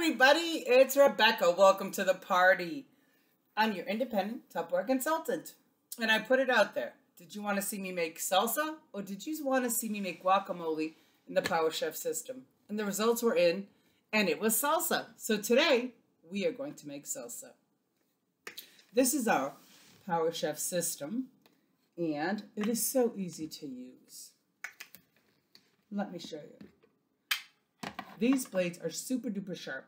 everybody, it's Rebecca. Welcome to the party. I'm your independent Tupperware consultant, and I put it out there. Did you want to see me make salsa, or did you want to see me make guacamole in the Power Chef system? And the results were in, and it was salsa. So today, we are going to make salsa. This is our Power Chef system, and it is so easy to use. Let me show you. These blades are super duper sharp,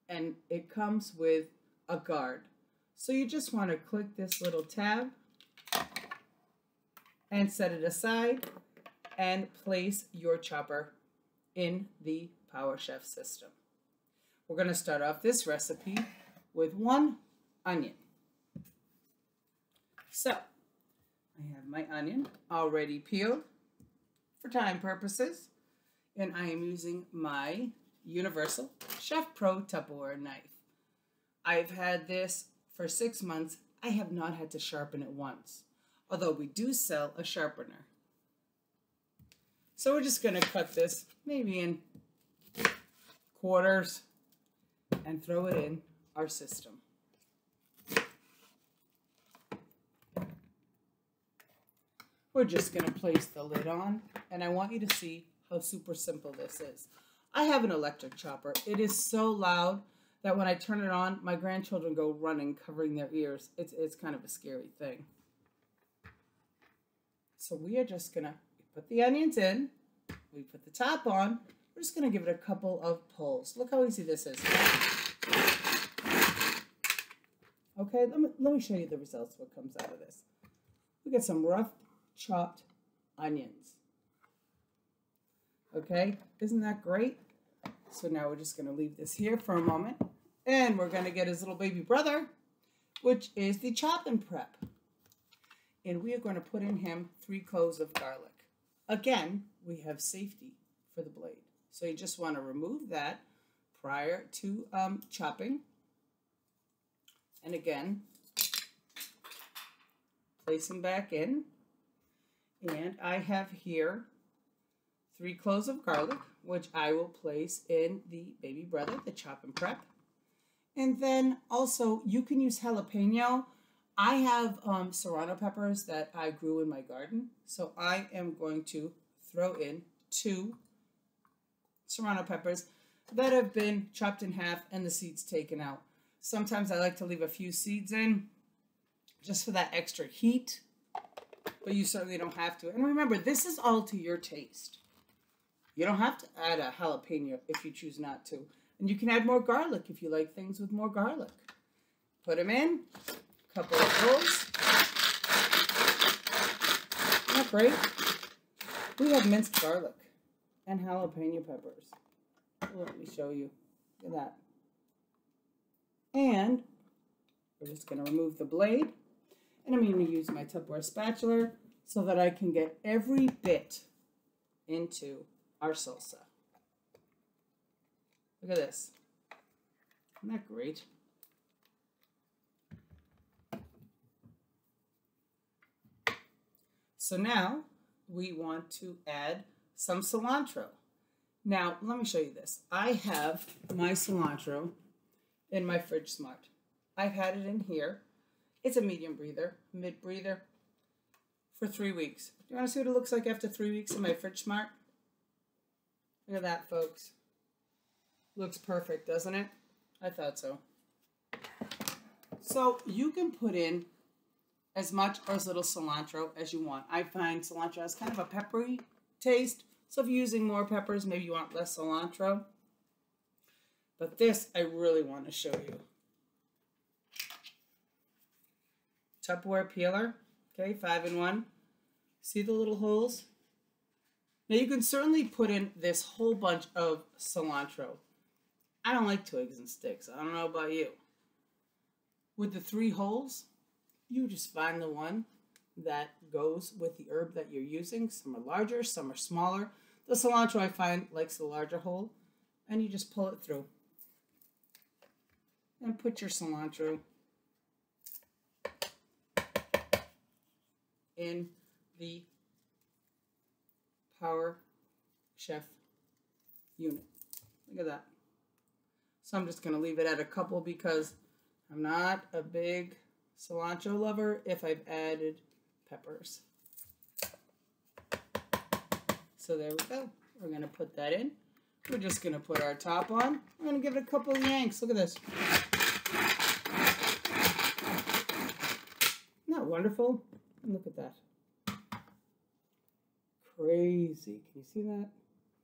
and it comes with a guard. So you just want to click this little tab and set it aside and place your chopper in the Power Chef system. We're going to start off this recipe with 1 onion. So I have my onion already peeled for time purposes. And I am using my Universal Chef Pro Tupperware knife. I've had this for 6 months. I have not had to sharpen it once, although we do sell a sharpener. So we're just going to cut this maybe in quarters and throw it in our system. We're just going to place the lid on, and I want you to see how super simple this is. I have an electric chopper. It is so loud that when I turn it on, my grandchildren go running, covering their ears. It's kind of a scary thing. So we are just gonna put the onions in. We put the top on. We're just gonna give it a couple of pulls. Look how easy this is. Okay, let me show you the results, what comes out of this. We get some rough chopped onions. Okay, isn't that great? So now we're just going to leave this here for a moment, and we're going to get his little baby brother, which is the chop and prep. And we are going to put in him 3 cloves of garlic. Again, we have safety for the blade. So you just want to remove that prior to chopping. And again, place him back in. And I have here 3 cloves of garlic, which I will place in the baby brother, the chop and prep. And then also you can use jalapeno. I have serrano peppers that I grew in my garden. So I am going to throw in 2 serrano peppers that have been chopped in half and the seeds taken out. Sometimes I like to leave a few seeds in just for that extra heat, but you certainly don't have to. And remember, this is all to your taste. You don't have to add a jalapeno if you choose not to. And you can add more garlic if you like things with more garlic. Put them in, a couple of pulls. Isn't that great? We have minced garlic and jalapeno peppers. Let me show you. Look at that. And we're just going to remove the blade. And I'm going to use my Tupperware spatula so that I can get every bit into our salsa. Look at this. Isn't that great? So now we want to add some cilantro. Now, let me show you this. I have my cilantro in my Fridge Smart. I've had it in here. It's a medium breather, mid breather, for 3 weeks. Do you want to see what it looks like after 3 weeks in my Fridge Smart? Look at that, folks. Looks perfect, doesn't it? I thought so. So you can put in as much or as little cilantro as you want. I find cilantro has kind of a peppery taste. So if you're using more peppers, maybe you want less cilantro. But this, I really want to show you. Tupperware peeler, okay, 5-in-1. See the little holes? Now you can certainly put in this whole bunch of cilantro. I don't like twigs and sticks. I don't know about you. With the 3 holes, you just find the one that goes with the herb that you're using. Some are larger, some are smaller. The cilantro, I find, likes the larger hole. And you just pull it through. And put your cilantro in the Power Chef unit. Look at that. So I'm just going to leave it at a couple because I'm not a big cilantro lover if I've added peppers. So there we go. We're going to put that in. We're just going to put our top on. We're going to give it a couple of yanks. Look at this. Isn't that wonderful? And look at that. Crazy. Can you see that?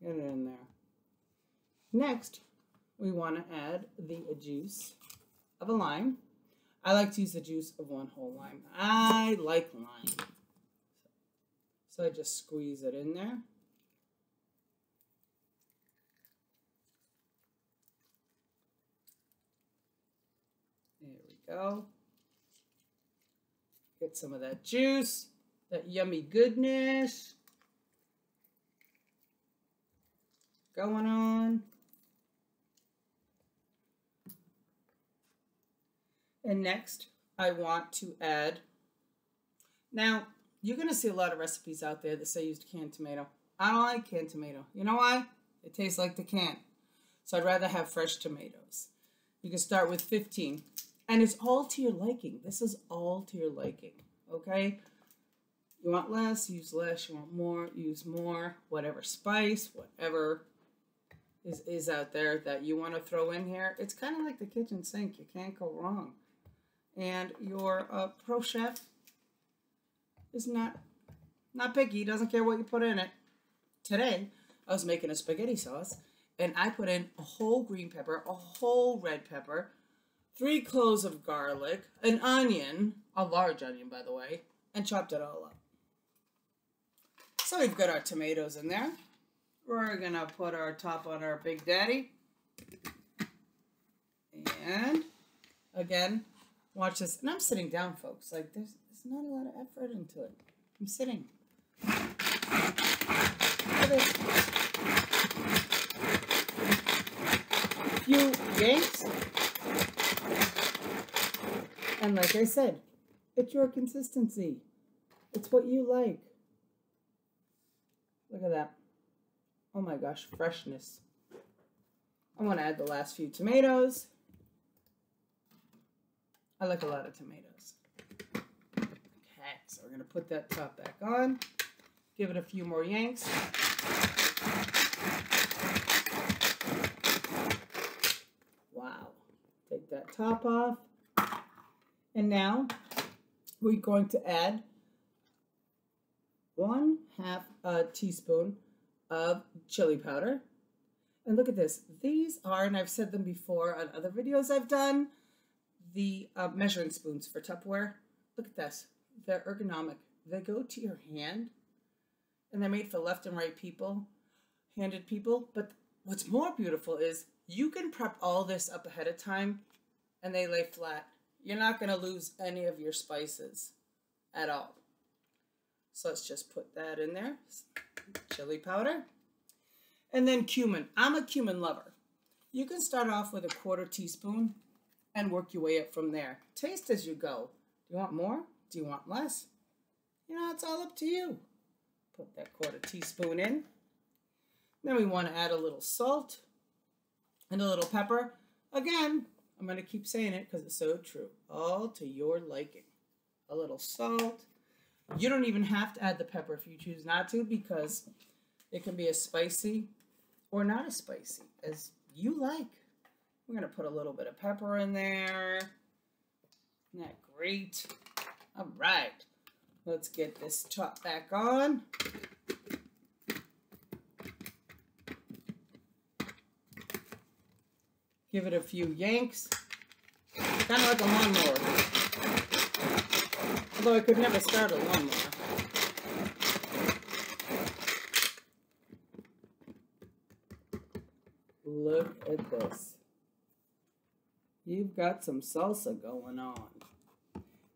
Get it in there. Next, we want to add the juice of a lime. I like to use the juice of one whole lime. I like lime. So I just squeeze it in there. There we go. Get some of that juice, that yummy goodness going on. And next, I want to add, now, you're going to see a lot of recipes out there that say use canned tomato. I don't like canned tomato. You know why? It tastes like the can. So I'd rather have fresh tomatoes. You can start with 15. And it's all to your liking. This is all to your liking, okay? You want less, use less. You want more, use more. Whatever spice, whatever is out there that you want to throw in here. It's kind of like the kitchen sink. You can't go wrong. And your pro chef is not picky. He doesn't care what you put in it. Today, I was making a spaghetti sauce, and I put in a whole green pepper, a whole red pepper, 3 cloves of garlic, an onion, a large onion, by the way, and chopped it all up. So we've got our tomatoes in there. We're going to put our top on our Big Daddy. And, again, watch this. And I'm sitting down, folks. Like, there's not a lot of effort into it. I'm sitting. Look at this. A few yanks. And like I said, it's your consistency. It's what you like. Look at that. Oh my gosh, freshness. I want to add the last few tomatoes. I like a lot of tomatoes. Okay, so we're going to put that top back on. Give it a few more yanks. Wow. Take that top off. And now we're going to add 1/2 teaspoon of chili powder. And look at this. These are, and I've said them before on other videos I've done, the measuring spoons for Tupperware. Look at this. They're ergonomic. They go to your hand, and they're made for left and right people, handed people. But what's more beautiful is you can prep all this up ahead of time, and they lay flat. You're not going to lose any of your spices at all. So let's just put that in there. Chili powder. And then cumin. I'm a cumin lover. You can start off with a 1/4 teaspoon and work your way up from there. Taste as you go. Do you want more? Do you want less? You know, it's all up to you. Put that 1/4 teaspoon in. Then we want to add a little salt and a little pepper. Again, I'm going to keep saying it because it's so true. All to your liking. A little salt. You don't even have to add the pepper if you choose not to, because it can be as spicy or not as spicy as you like. We're going to put a little bit of pepper in there. Isn't that great? All right. Let's get this top back on. Give it a few yanks. Kind of like a lawnmower. Although I could never start a lawnmower. Look at this. You've got some salsa going on.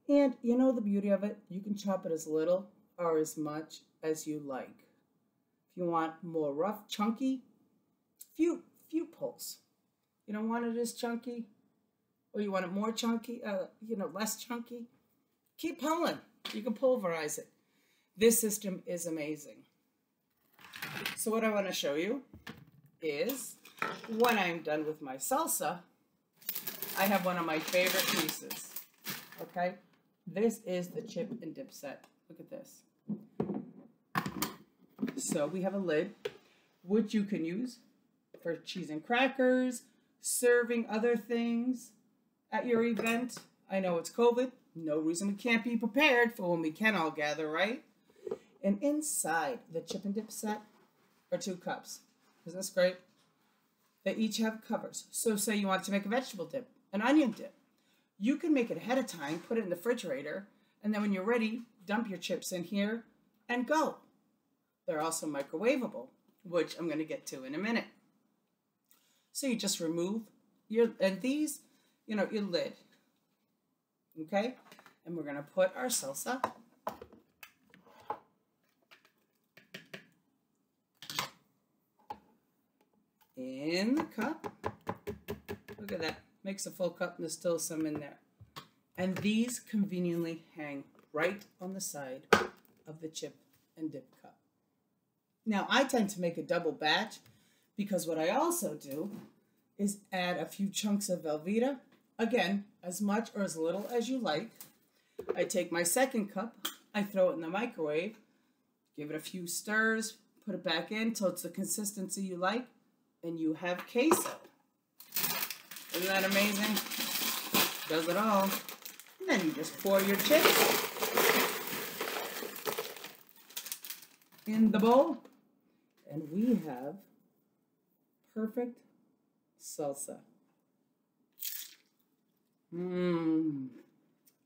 And you know the beauty of it? You can chop it as little or as much as you like. If you want more rough, chunky, few pulls. You don't want it as chunky, or you want it more chunky, less chunky. Keep pulling. You can pulverize it. This system is amazing. So what I want to show you is when I'm done with my salsa, I have one of my favorite pieces. Okay? This is the chip and dip set. Look at this. So we have a lid, which you can use for cheese and crackers, serving other things at your event. I know it's COVID. No reason we can't be prepared for when we can all gather, right? And inside the chip and dip set are 2 cups. Isn't this great? They each have covers. So say you want to make a vegetable dip, an onion dip. You can make it ahead of time, put it in the refrigerator, and then when you're ready, dump your chips in here and go. They're also microwavable, which I'm going to get to in a minute. So you just remove your lid. Okay? And we're going to put our salsa in the cup. Look at that. Makes a full cup and there's still some in there. And these conveniently hang right on the side of the chip and dip cup. Now, I tend to make a double batch because what I also do is add a few chunks of Velveeta. Again, as much or as little as you like. I take my second cup, I throw it in the microwave, give it a few stirs, put it back in till it's the consistency you like, and you have queso. Isn't that amazing? Does it all. And then you just pour your chips in the bowl, and we have perfect salsa.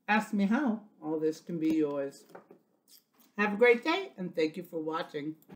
Ask me how. All this can be yours. Have a great day, and thank you for watching.